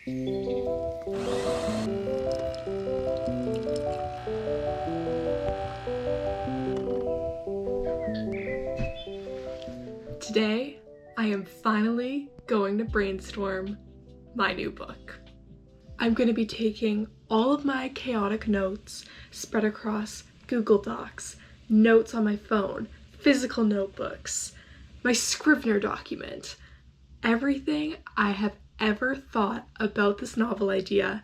Today, I am finally going to brainstorm my new book. I'm going to be taking all of my chaotic notes spread across Google Docs, notes on my phone, physical notebooks, my Scrivener document, everything I have ever thought about this novel idea,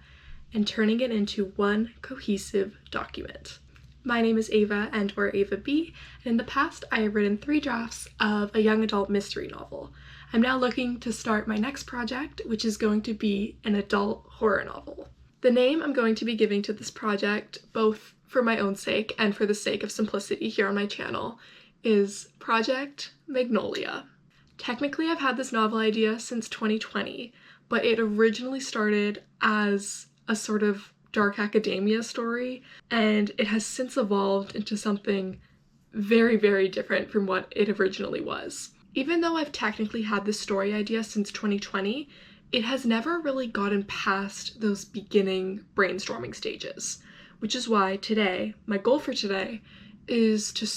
and turning it into one cohesive document. My name is Ava or Ava B, and in the past I have written 3 drafts of a young adult mystery novel. I'm now looking to start my next project, which is going to be an adult horror novel. The name I'm going to be giving to this project, both for my own sake and for the sake of simplicity here on my channel, is Project Magnolia. Technically, I've had this novel idea since 2020, but it originally started as a sort of dark academia story, and it has since evolved into something very, very different from what it originally was. Even though I've technically had this story idea since 2020, it has never really gotten past those beginning brainstorming stages, which is why today, my goal for today, is to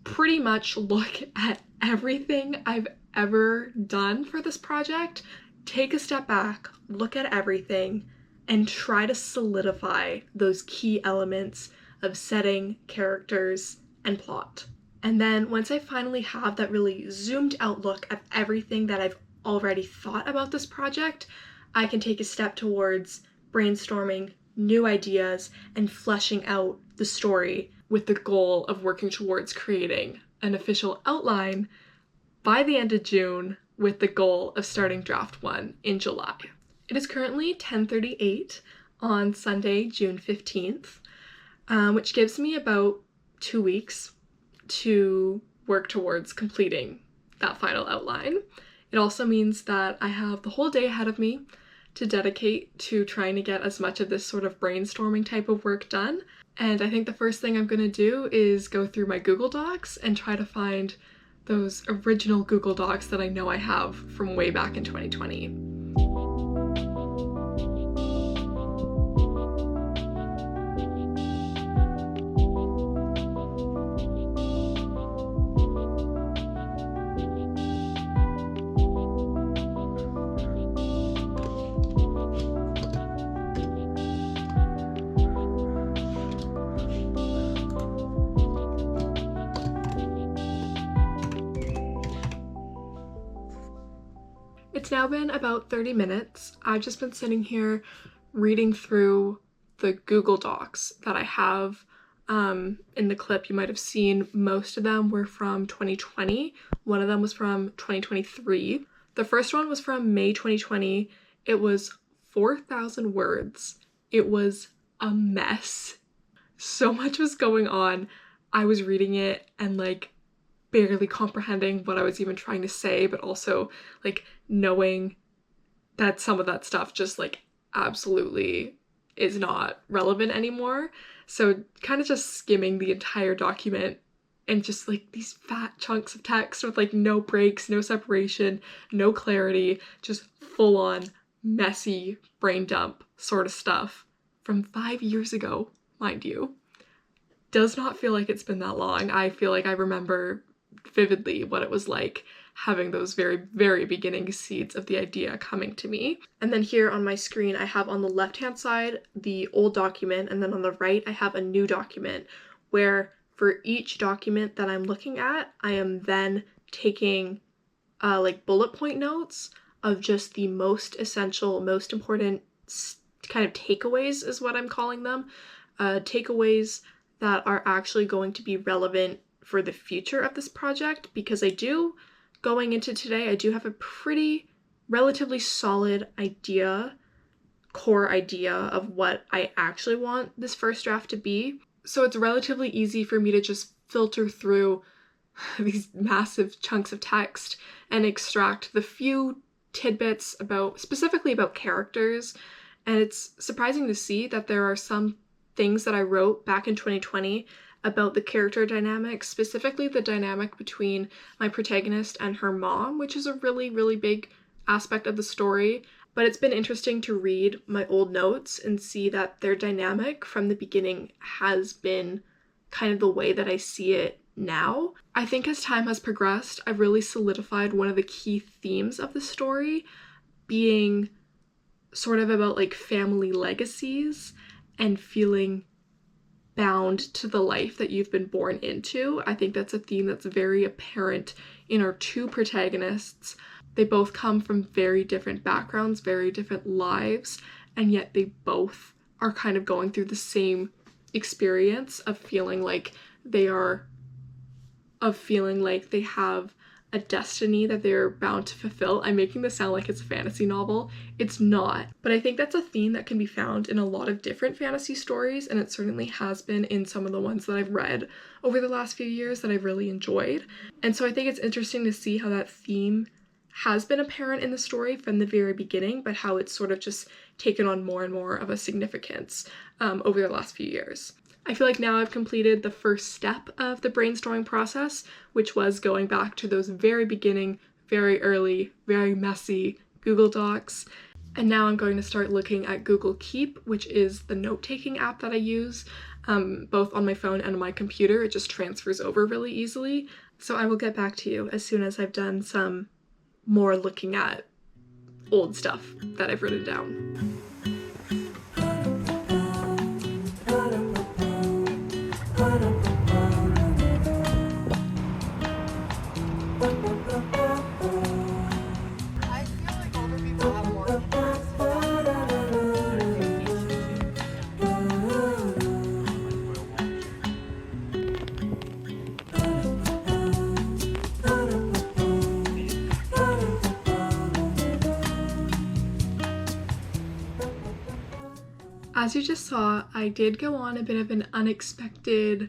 pretty much look at everything I've ever done for this project, take a step back, look at everything, and try to solidify those key elements of setting, characters, and plot. And then once I finally have that really zoomed out look at everything that I've already thought about this project, I can take a step towards brainstorming new ideas and fleshing out the story with the goal of working towards creating an official outline by the end of June, with the goal of starting draft 1 in July. It is currently 10:38 on Sunday, June 15th, which gives me about 2 weeks to work towards completing that final outline. It also means that I have the whole day ahead of me to dedicate to trying to get as much of this sort of brainstorming type of work done. And I think the first thing I'm going to do is go through my Google Docs and try to find those original Google Docs that I know I have from way back in 2020. It's now been about 30 minutes. I've just been sitting here reading through the Google Docs that I have. In the clip you might have seen, most of them were from 2020. One of them was from 2023. The first one was from May 2020. It was 4,000 words. It was a mess. So much was going on. I was reading it and barely comprehending what I was even trying to say, but also knowing that some of that stuff just absolutely is not relevant anymore. So kind of just skimming the entire document and just these fat chunks of text with no breaks, no separation, no clarity, just full on messy brain dump sort of stuff from 5 years ago, mind you. Does not feel like it's been that long. I feel like I remember vividly what it was like having those very, very beginning seeds of the idea coming to me. And then here on my screen, I have on the left-hand side the old document, and then on the right, I have a new document where for each document that I'm looking at, I am then taking bullet point notes of just the most essential, most important kind of takeaways is what I'm calling them. Takeaways that are actually going to be relevant for the future of this project, because going into today, I do have a pretty relatively solid core idea of what I actually want this first draft to be. So it's relatively easy for me to just filter through these massive chunks of text and extract the few tidbits specifically about characters. And it's surprising to see that there are some things that I wrote back in 2020 about the character dynamics, specifically the dynamic between my protagonist and her mom, which is a really, really big aspect of the story. but it's been interesting to read my old notes and see that their dynamic from the beginning has been kind of the way that I see it now. I think as time has progressed, I've really solidified one of the key themes of the story being sort of about like family legacies and feeling bound to the life that you've been born into. I think that's a theme that's very apparent in our two protagonists. They both come from very different backgrounds, very different lives, and yet they both are kind of going through the same experience of feeling like they have a destiny that they're bound to fulfill. I'm making this sound like it's a fantasy novel. It's not. But I think that's a theme that can be found in a lot of different fantasy stories, and it certainly has been in some of the ones that I've read over the last few years that I've really enjoyed. And so I think it's interesting to see how that theme has been apparent in the story from the very beginning, but how it's sort of just taken on more and more of a significance over the last few years. I feel like now I've completed the first step of the brainstorming process, which was going back to those very beginning, very early, very messy Google Docs. And now I'm going to start looking at Google Keep, which is the note-taking app that I use, both on my phone and on my computer. It just transfers over really easily. So I will get back to you as soon as I've done some more looking at old stuff that I've written down. As you just saw, I did go on a bit of an unexpected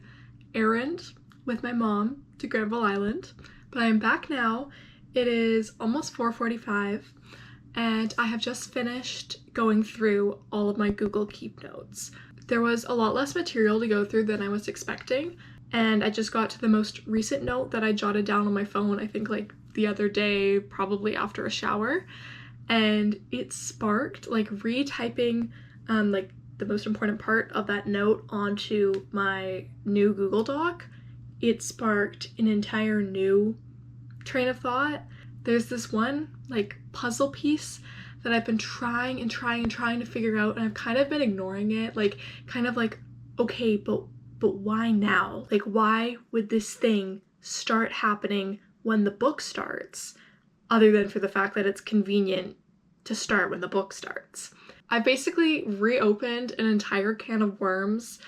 errand with my mom to Granville Island, but I am back now. It is almost 4:45, and I have just finished going through all of my Google Keep notes. There was a lot less material to go through than I was expecting, and I just got to the most recent note that I jotted down on my phone, I think like the other day, probably after a shower, and it sparked like retyping like the most important part of that note onto my new Google Doc. It sparked an entire new train of thought. There's this one like puzzle piece that I've been trying to figure out, and I've kind of been ignoring it, like kind of like, okay, but why now? Like, why would this thing start happening when the book starts, other than for the fact that it's convenient to start when the book starts? I basically reopened an entire can of worms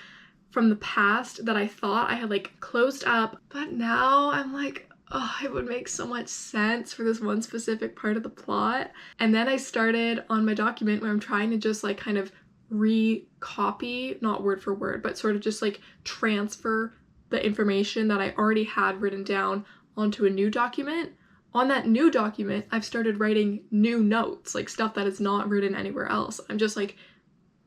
from the past that I thought I had like closed up, but now I'm like, oh, it would make so much sense for this one specific part of the plot. And then I started on my document where I'm trying to just like kind of recopy, not word for word, but sort of just like transfer the information that I already had written down onto a new document. On that new document, I've started writing new notes, like stuff that is not written anywhere else. I'm just like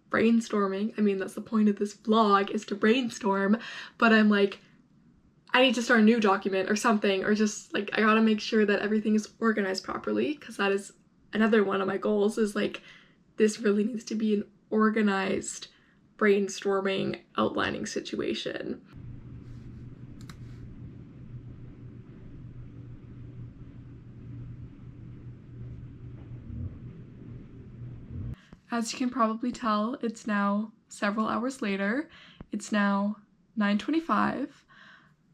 brainstorming. I mean, that's the point of this vlog, is to brainstorm, but I'm like, I need to start a new document or something, or just like, I gotta make sure that everything is organized properly, because that is another one of my goals, is like, this really needs to be an organized brainstorming outlining situation. As you can probably tell, it's now several hours later. It's now 9:25,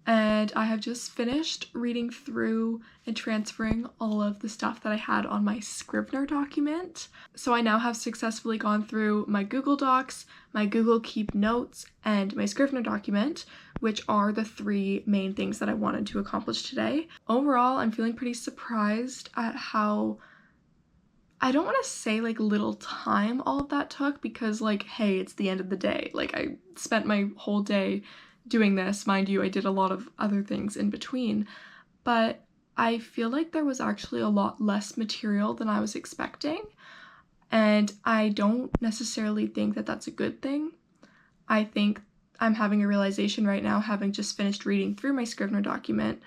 and I have just finished reading through and transferring all of the stuff that I had on my Scrivener document. So I now have successfully gone through my Google Docs, my Google Keep notes, and my Scrivener document, which are the three main things that I wanted to accomplish today. Overall, I'm feeling pretty surprised at how, I don't want to say like little time all of that took, because like, hey, it's the end of the day. Like, I spent my whole day doing this. Mind you, I did a lot of other things in between, but I feel like there was actually a lot less material than I was expecting, and I don't necessarily think that that's a good thing. I think I'm having a realization right now, having just finished reading through my Scrivener document,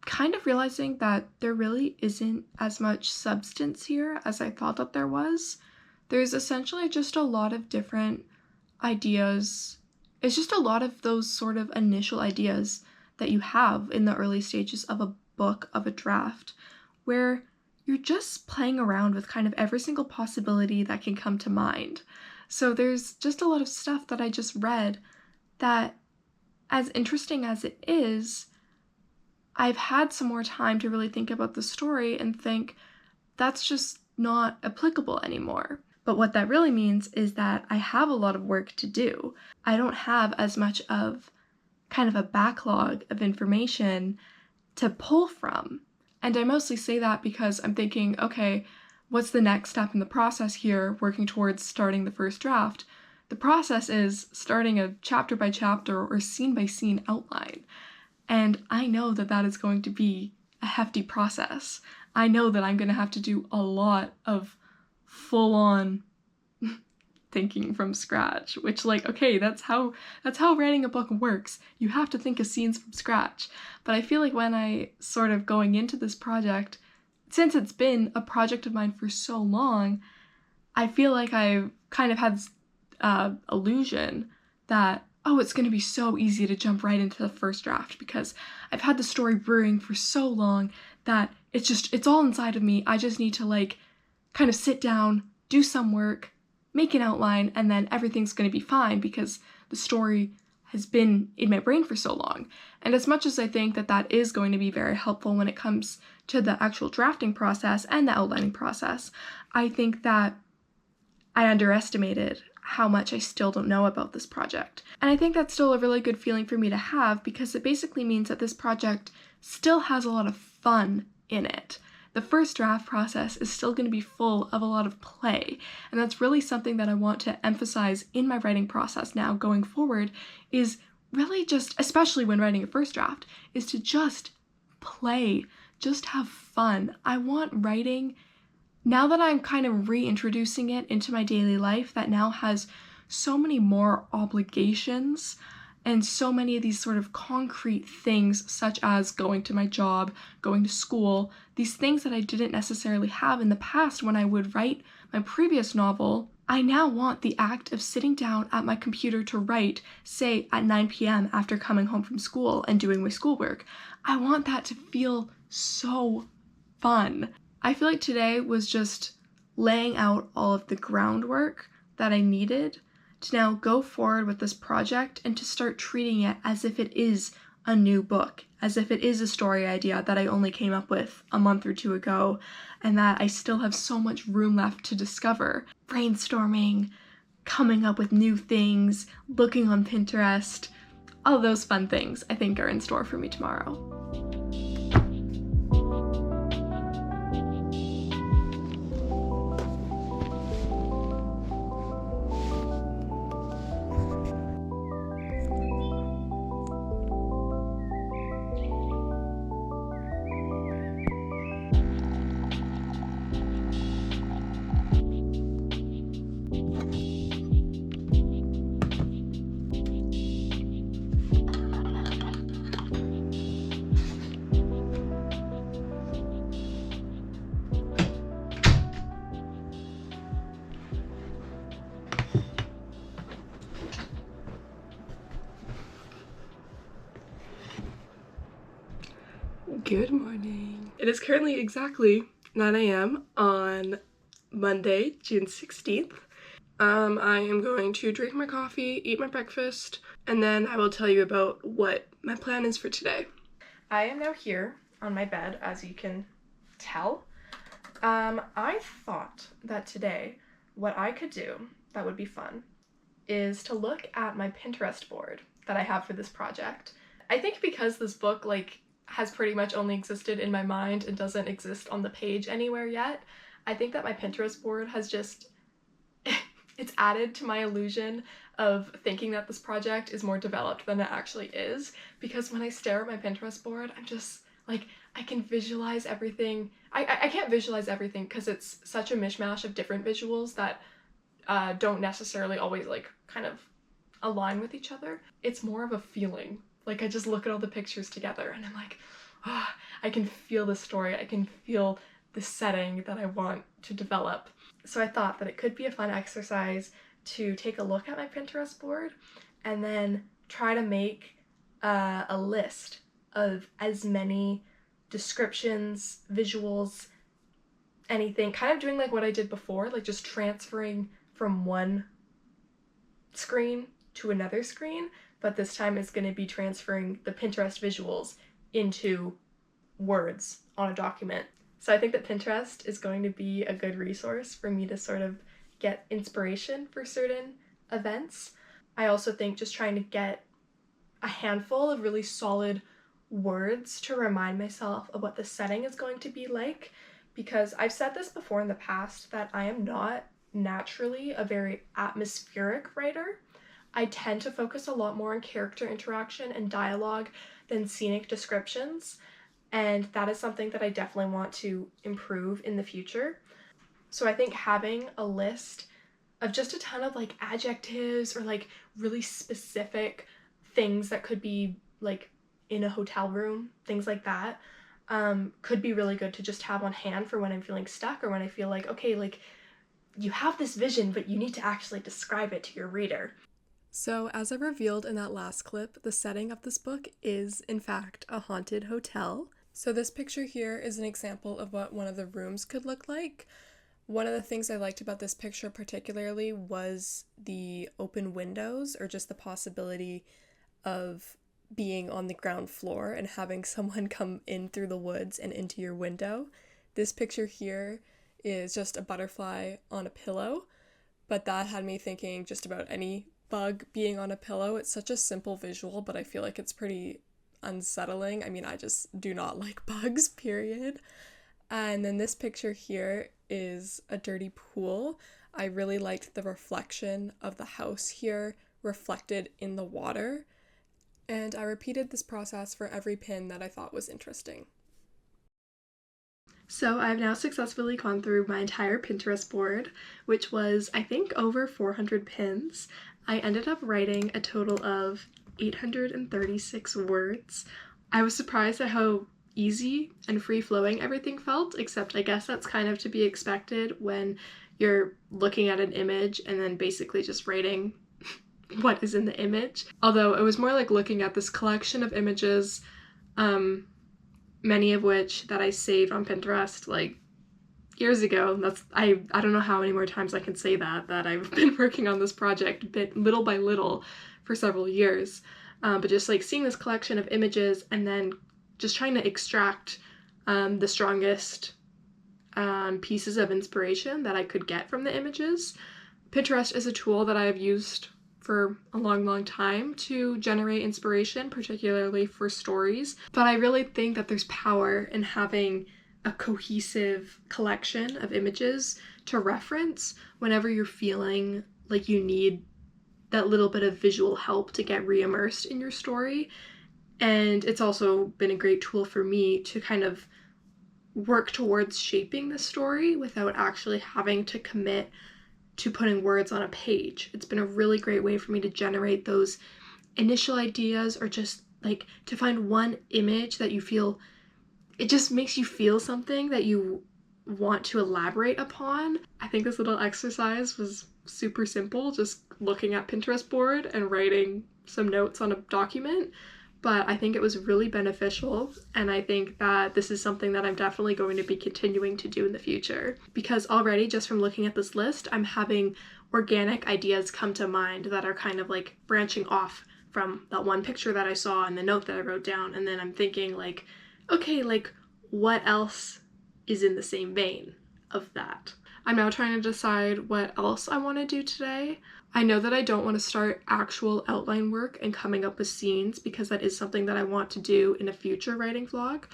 kind of realizing that there really isn't as much substance here as I thought that there was. There's essentially just a lot of different ideas. It's just a lot of those sort of initial ideas that you have in the early stages of a book, of a draft, where you're just playing around with kind of every single possibility that can come to mind. So there's just a lot of stuff that I just read that, as interesting as it is, I've had some more time to really think about the story and think that's just not applicable anymore. But what that really means is that I have a lot of work to do. I don't have as much of kind of a backlog of information to pull from. And I mostly say that because I'm thinking, okay, what's the next step in the process here, working towards starting the first draft? The process is starting a chapter by chapter or scene by scene outline. And I know that that is going to be a hefty process. I know that I'm going to have to do a lot of full-on thinking from scratch, which, like, okay, that's how writing a book works. You have to think of scenes from scratch. But I feel like when I sort of going into this project, since it's been a project of mine for so long, I feel like I've kind of had illusion that, oh, it's going to be so easy to jump right into the first draft because I've had the story brewing for so long that it's all inside of me. I just need to, like, kind of sit down, do some work, make an outline, and then everything's going to be fine because the story has been in my brain for so long. And as much as I think that that is going to be very helpful when it comes to the actual drafting process and the outlining process, I think that I underestimated how much I still don't know about this project. And I think that's still a really good feeling for me to have because it basically means that this project still has a lot of fun in it. The first draft process is still going to be full of a lot of play, and that's really something that I want to emphasize in my writing process now going forward, is really just, especially when writing a first draft, is to just play, just have fun. I want writing, now that I'm kind of reintroducing it into my daily life that now has so many more obligations and so many of these sort of concrete things, such as going to my job, going to school, these things that I didn't necessarily have in the past when I would write my previous novel. I now want the act of sitting down at my computer to write, say at 9 p.m. after coming home from school and doing my schoolwork. I want that to feel so fun. I feel like today was just laying out all of the groundwork that I needed to now go forward with this project and to start treating it as if it is a new book, as if it is a story idea that I only came up with a month or two ago, and that I still have so much room left to discover. Brainstorming, coming up with new things, looking on Pinterest, all those fun things I think are in store for me tomorrow. Good morning. It is currently exactly 9 a.m. on Monday, June 16th. I am going to drink my coffee, eat my breakfast, and then I will tell you about what my plan is for today. I am now here on my bed, as you can tell. I thought that today what I could do that would be fun is to look at my Pinterest board that I have for this project. I think because this book, like, has pretty much only existed in my mind and doesn't exist on the page anywhere yet, I think that my Pinterest board has just it's added to my illusion of thinking that this project is more developed than it actually is, because when I stare at my Pinterest board, I'm just like, I can visualize everything. I can't visualize everything because it's such a mishmash of different visuals that don't necessarily always, like, kind of align with each other. It's more of a feeling. Like, I just look at all the pictures together and I'm like, I can feel the story, I can feel the setting that I want to develop. So I thought that it could be a fun exercise to take a look at my Pinterest board and then try to make a list of as many descriptions, visuals, anything, kind of doing like what I did before, like just transferring from one screen to another screen, but this time it's going to be transferring the Pinterest visuals into words on a document. So I think that Pinterest is going to be a good resource for me to sort of get inspiration for certain events. I also think just trying to get a handful of really solid words to remind myself of what the setting is going to be like, because I've said this before in the past that I am not naturally a very atmospheric writer. I tend to focus a lot more on character interaction and dialogue than scenic descriptions, and that is something that I definitely want to improve in the future. So I think having a list of just a ton of like adjectives or like really specific things that could be like in a hotel room, things like that, could be really good to just have on hand for when I'm feeling stuck or when I feel like, okay, like you have this vision, but you need to actually describe it to your reader. So as I revealed in that last clip, the setting of this book is in fact a haunted hotel. So this picture here is an example of what one of the rooms could look like. One of the things I liked about this picture particularly was the open windows, or just the possibility of being on the ground floor and having someone come in through the woods and into your window. This picture here is just a butterfly on a pillow, but that had me thinking just about any bug being on a pillow. It's such a simple visual, but I feel like it's pretty unsettling. I mean, I just do not like bugs, period. And then this picture here is a dirty pool. I really liked the reflection of the house here reflected in the water. And I repeated this process for every pin that I thought was interesting. So I've now successfully gone through my entire Pinterest board, which was, I think, over 400 pins. I ended up writing a total of 836 words. I was surprised at how easy and free-flowing everything felt, except I guess that's kind of to be expected when you're looking at an image and then basically just writing what is in the image. Although it was more like looking at this collection of images, many of which that I saved on Pinterest like years ago. I don't know how many more times I can say that I've been working on this project little by little for several years. But just like seeing this collection of images and then just trying to extract the strongest pieces of inspiration that I could get from the images. Pinterest is a tool that I have used for a long time to generate inspiration, particularly for stories. But I really think that there's power in having a cohesive collection of images to reference whenever you're feeling like you need that little bit of visual help to get re-immersed in your story. And it's also been a great tool for me to kind of work towards shaping the story without actually having to commit to putting words on a page. It's been a really great way for me to generate those initial ideas, or just like to find one image that you feel, it just makes you feel something that you want to elaborate upon. I think this little exercise was super simple, just looking at Pinterest board and writing some notes on a document. But I think it was really beneficial, and I think that this is something that I'm definitely going to be continuing to do in the future, because already just from looking at this list, I'm having organic ideas come to mind that are kind of like branching off from that one picture that I saw and the note that I wrote down, and then I'm thinking like, okay, like what else is in the same vein of that? I'm now trying to decide what else I want to do today. I know that I don't want to start actual outline work and coming up with scenes, because that is something that I want to do in a future writing vlog.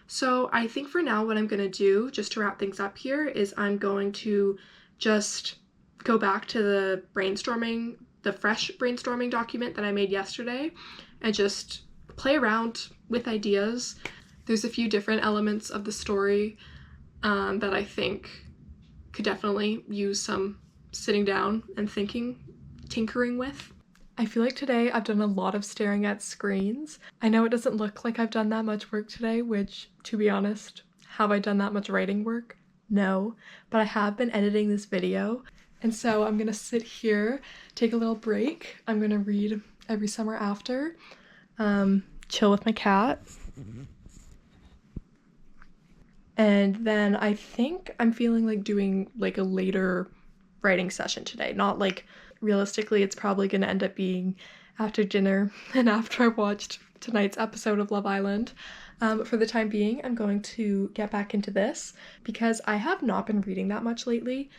So I think for now what I'm going to do, just to wrap things up here, is I'm going to just go back to the fresh brainstorming document that I made yesterday, and just play around with ideas. There's a few different elements of the story that I think could definitely use some sitting down and tinkering with. I feel like today I've done a lot of staring at screens. I know it doesn't look like I've done that much work today, which, to be honest, have I done that much writing work? No, but I have been editing this video, and so I'm gonna sit here, take a little break. I'm gonna read every summer after, chill with my cat, and then I think I'm feeling like doing like a later writing session today. Not like realistically, it's probably gonna end up being after dinner and after I watched tonight's episode of Love Island. But for the time being, I'm going to get back into this because I have not been reading that much lately.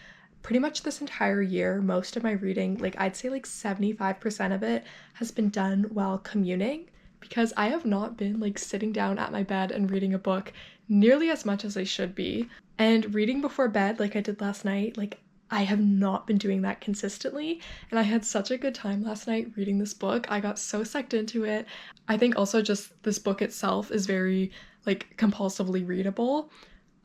Pretty much this entire year, most of my reading, like I'd say like 75% of it has been done while commuting because I have not been like sitting down at my bed and reading a book nearly as much as I should be. And reading before bed, like I did last night, like I have not been doing that consistently, and I had such a good time last night reading this book. I got so sucked into it. I think also just this book itself is very like compulsively readable.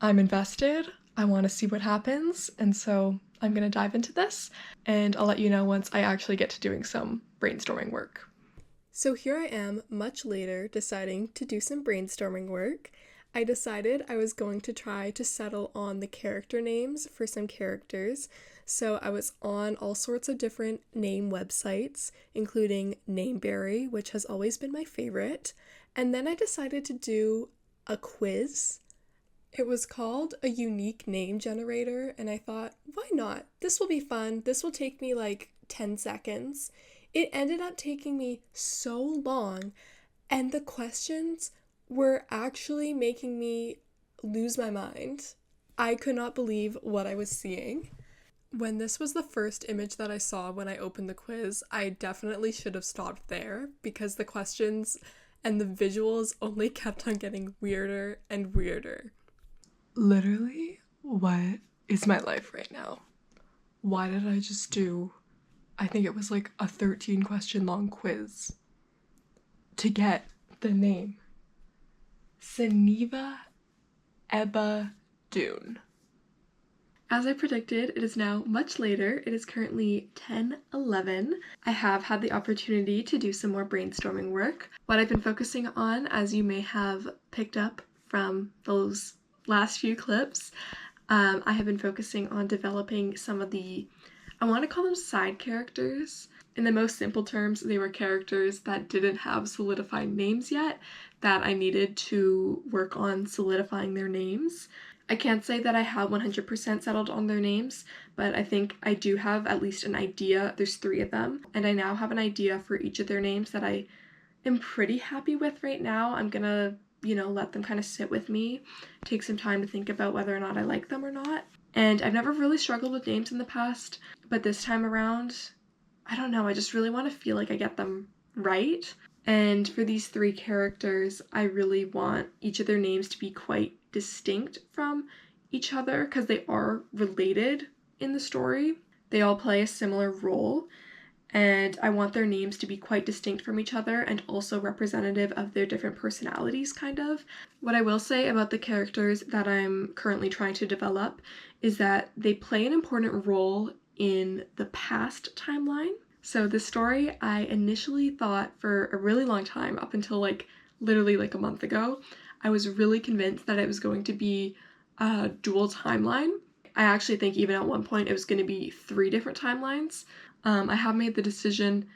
I'm invested. I want to see what happens, and so I'm gonna dive into this, and I'll let you know once I actually get to doing some brainstorming work. So here I am, much later, deciding to do some brainstorming work. I decided I was going to try to settle on the character names for some characters. So I was on all sorts of different name websites, including Nameberry, which has always been my favorite. And then I decided to do a quiz. It was called a unique name generator, and I thought, why not? This will be fun. This will take me like 10 seconds. It ended up taking me so long, and the questions were actually making me lose my mind. I could not believe what I was seeing. When this was the first image that I saw when I opened the quiz, I definitely should have stopped there because the questions and the visuals only kept on getting weirder and weirder. Literally, what is my life right now? Why did I just do, I think it was like a 13 question long quiz to get the name Seneva Ebba Dune. As I predicted, it is now much later. It is currently 10:11. I have had the opportunity to do some more brainstorming work. What I've been focusing on, as you may have picked up from those last few clips, I have been focusing on developing some of the, I want to call them side characters. In the most simple terms, they were characters that didn't have solidified names yet, that I needed to work on solidifying their names. I can't say that I have 100% settled on their names, but I think I do have at least an idea. There's 3 of them, and I now have an idea for each of their names that I am pretty happy with right now. I'm gonna, let them kind of sit with me, take some time to think about whether or not I like them or not. And I've never really struggled with names in the past, but this time around, I don't know, I just really want to feel like I get them right. And for these 3 characters, I really want each of their names to be quite distinct from each other because they are related in the story. They all play a similar role, and I want their names to be quite distinct from each other and also representative of their different personalities, kind of. What I will say about the characters that I'm currently trying to develop is that they play an important role in the past timeline. So this story, I initially thought for a really long time, up until literally a month ago, I was really convinced that it was going to be a dual timeline. I actually think even at one point it was going to be 3 different timelines. I have made the decision,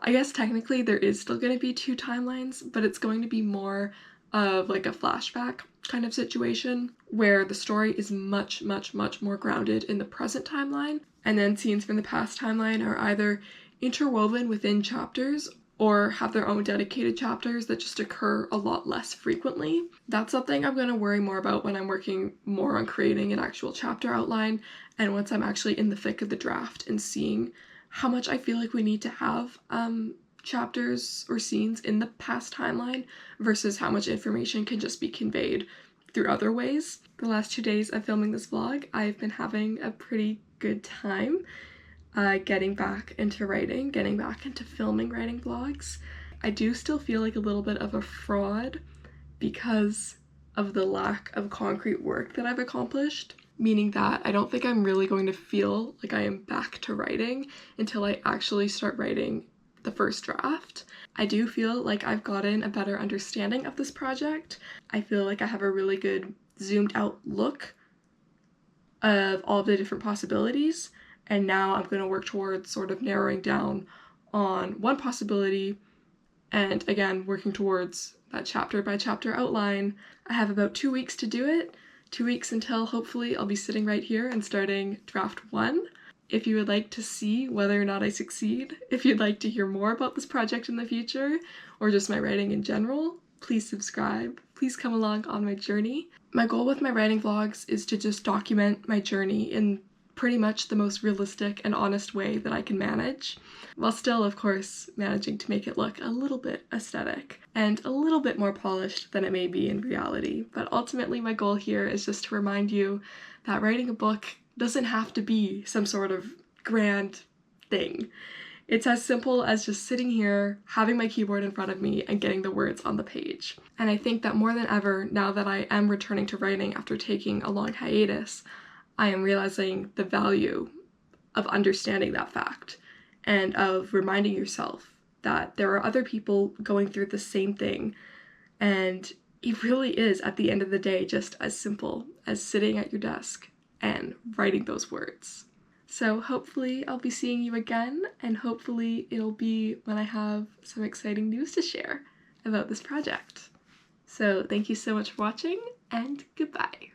I guess technically there is still going to be 2 timelines, but it's going to be more of like a flashback kind of situation where the story is much, much, much more grounded in the present timeline, and then scenes from the past timeline are either interwoven within chapters or have their own dedicated chapters that just occur a lot less frequently. That's something I'm going to worry more about when I'm working more on creating an actual chapter outline, and once I'm actually in the thick of the draft and seeing how much I feel like we need to have chapters or scenes in the past timeline versus how much information can just be conveyed through other ways. The last 2 days of filming this vlog, I've been having a pretty good time getting back into writing, getting back into filming writing vlogs. I do still feel like a little bit of a fraud because of the lack of concrete work that I've accomplished, meaning that I don't think I'm really going to feel like I am back to writing until I actually start writing the first draft. I do feel like I've gotten a better understanding of this project. I feel like I have a really good zoomed out look of all of the different possibilities, and now I'm going to work towards sort of narrowing down on one possibility and again working towards that chapter by chapter outline. I have about 2 weeks to do it, 2 weeks until hopefully I'll be sitting right here and starting draft 1. If you would like to see whether or not I succeed, if you'd like to hear more about this project in the future, or just my writing in general, please subscribe. Please come along on my journey. My goal with my writing vlogs is to just document my journey in pretty much the most realistic and honest way that I can manage, while still, of course, managing to make it look a little bit aesthetic and a little bit more polished than it may be in reality. But ultimately, my goal here is just to remind you that writing a book doesn't have to be some sort of grand thing. It's as simple as just sitting here, having my keyboard in front of me, and getting the words on the page. And I think that more than ever, now that I am returning to writing after taking a long hiatus, I am realizing the value of understanding that fact and of reminding yourself that there are other people going through the same thing. And it really is, at the end of the day, just as simple as sitting at your desk and writing those words. So hopefully I'll be seeing you again, and hopefully it'll be when I have some exciting news to share about this project. So thank you so much for watching, and goodbye.